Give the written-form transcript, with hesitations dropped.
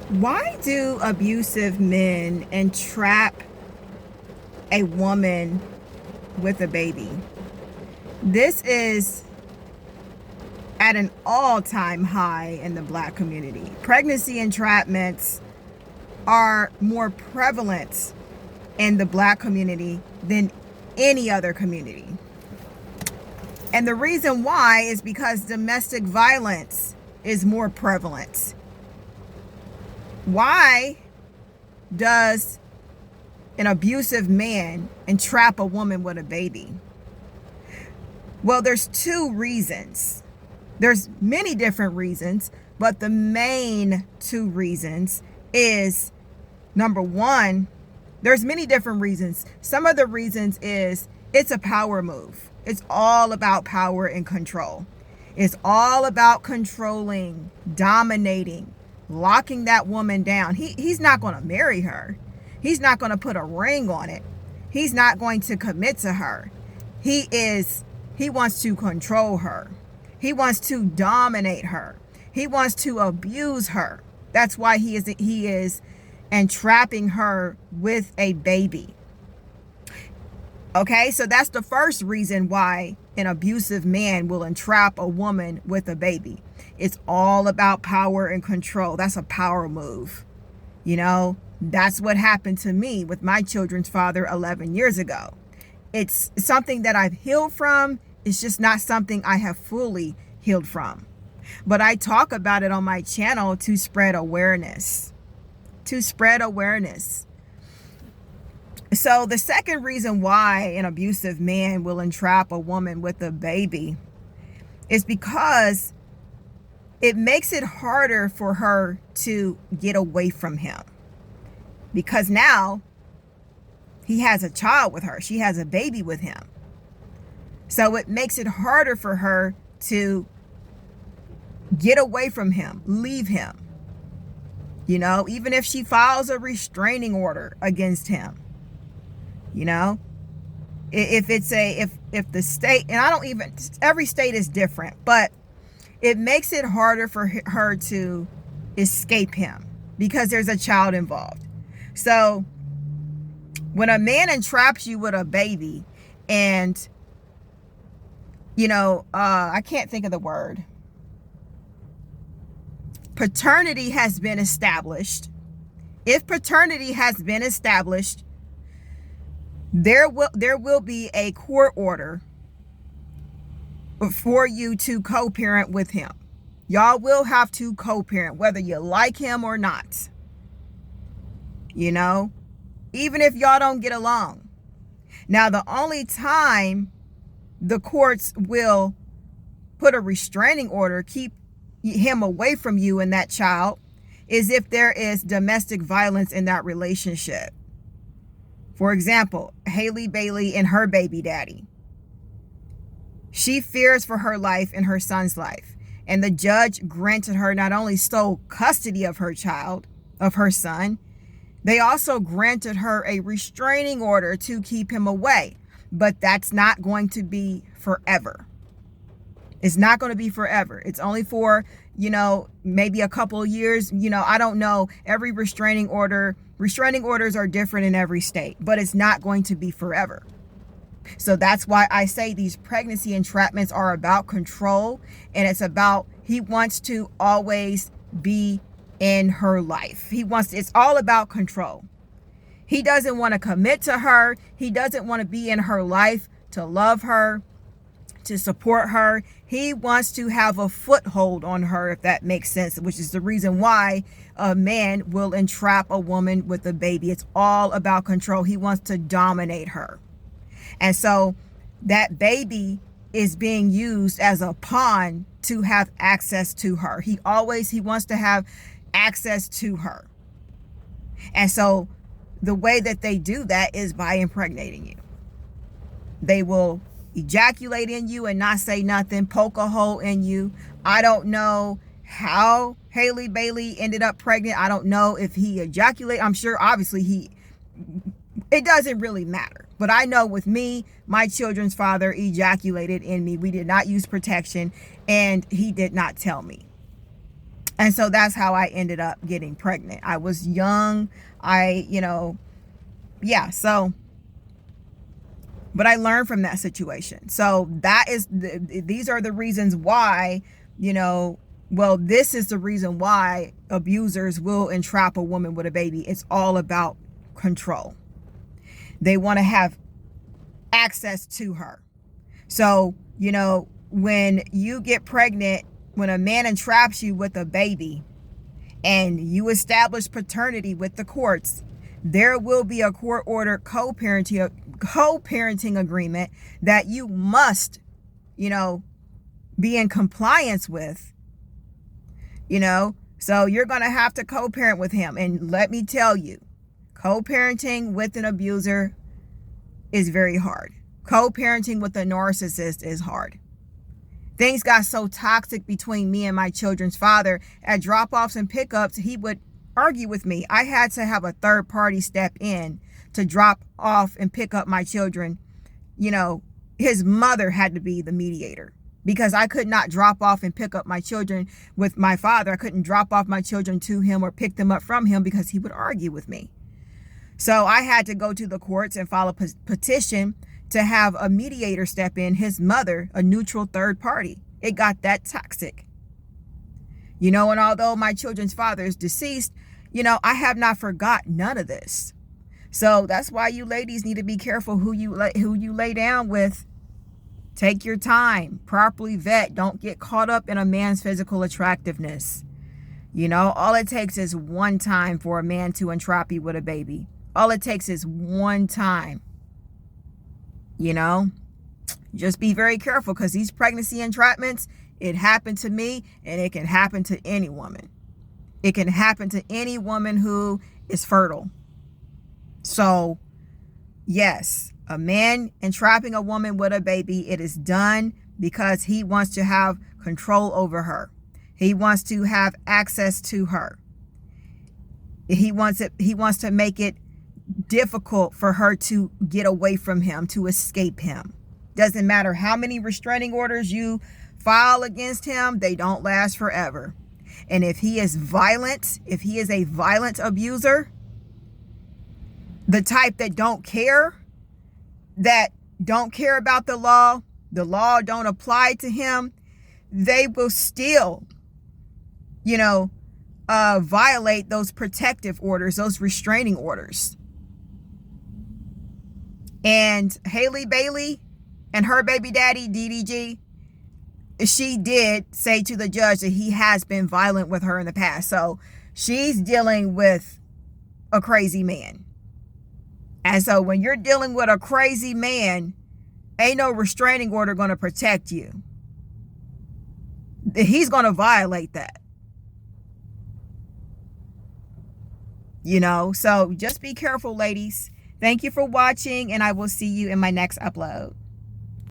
Why do abusive men entrap a woman with a baby? This is at an all-time high in the Black community. Pregnancy entrapments are more prevalent in the Black community than any other community. And the reason why is because domestic violence is more prevalent. Why does an abusive man entrap a woman with a baby? Well, there's two reasons. There's many different reasons, but the main two reasons is, number one, there's many different reasons. Some of the reasons is it's a power move. It's all about power and control. It's all about controlling, dominating, locking that woman down. He's not going to marry her. He's not going to put a ring on it. He's not going to commit to her. He wants to control her. He wants to dominate her. He wants to abuse her. That's why he is entrapping her with a baby. Okay, so that's the first reason why an abusive man will entrap a woman with a baby. It's all about power and control. That's a power move. You know, that's what happened to me with my children's father 11 years ago. It's something that I've healed from. It's just not something I have fully healed from. But I talk about it on my channel to spread awareness. To spread awareness. So the second reason why an abusive man will entrap a woman with a baby is because it makes it harder for her to get away from him. Because now he has a child with her. She has a baby with him. So it makes it harder for her to get away from him, leave him. You know, even if she files a restraining order against him. You know, if the state, and I don't even, every state is different, but it makes it harder for her to escape him because there's a child involved. So when a man entraps you with a baby and, you know, I can't think of the word. Paternity has been established. If paternity has been established, there will be a court order for you to co-parent with him. Y'all will have to co-parent, whether you like him or not. You know, even if y'all don't get along. Now, the only time the courts will put a restraining order, keep him away from you and that child, is if there is domestic violence in that relationship. For example, Hallebailey and her baby daddy. She fears for her life and her son's life. And the judge granted her not only sole custody of her child, of her son, they also granted her a restraining order to keep him away. But that's not going to be forever. It's not going to be forever. It's only for, you know, maybe a couple of years. You know, I don't know. Every restraining orders are different in every state, but it's not going to be forever. So that's why I say these pregnancy entrapments are about control, and it's about, he wants to always be in her life. It's all about control. He doesn't want to commit to her. He doesn't want to be in her life to love her, to support her. He wants to have a foothold on her, if that makes sense, which is the reason why a man will entrap a woman with a baby. It's all about control. He wants to dominate her. And so that baby is being used as a pawn to have access to her. He wants to have access to her. And so the way that they do that is by impregnating you. They will ejaculate in you and not say nothing, poke a hole in you. I don't know how Hallebailey ended up pregnant. I don't know if he ejaculated. I'm sure obviously it doesn't really matter. But I know with me, my children's father ejaculated in me. We did not use protection, and he did not tell me. And so that's how I ended up getting pregnant. I was young. But I learned from that situation. So these are the reasons why, this is the reason why abusers will entrap a woman with a baby. It's all about control. They want to have access to her. So, when you get pregnant, when a man entraps you with a baby and you establish paternity with the courts, there will be a court-ordered co-parenting agreement that you must, be in compliance with, So you're going to have to co-parent with him. And let me tell you, co-parenting with an abuser is very hard. Co-parenting with a narcissist is hard. Things got so toxic between me and my children's father. At drop-offs and pickups, he would argue with me. I had to have a third party step in to drop off and pick up my children. His mother had to be the mediator because I could not drop off and pick up my children with my father. I couldn't drop off my children to him or pick them up from him because he would argue with me. So I had to go to the courts and file a petition to have a mediator step in, his mother, a neutral third party. It got that toxic. And although my children's father is deceased, I have not forgot none of this. So that's why you ladies need to be careful who you lay down with. Take your time, properly vet. Don't get caught up in a man's physical attractiveness. All it takes is one time for a man to entrap you with a baby. All it takes is one time. Just be very careful because these pregnancy entrapments, it happened to me and it can happen to any woman. It can happen to any woman who is fertile. So, yes, a man entrapping a woman with a baby, it is done because he wants to have control over her. He wants to have access to her. He wants to make it difficult for her to get away from him, to escape him. Doesn't matter how many restraining orders you file against him, they don't last forever. And if he is violent, if he is a violent abuser, the type that don't care about the law don't apply to him, they will still, violate those protective orders, those restraining orders. And Hallebailey and her baby daddy, DDG, she did say to the judge that he has been violent with her in the past. So she's dealing with a crazy man. And so when you're dealing with a crazy man, ain't no restraining order going to protect you. He's going to violate that. So just be careful, ladies. Thank you for watching, and I will see you in my next upload.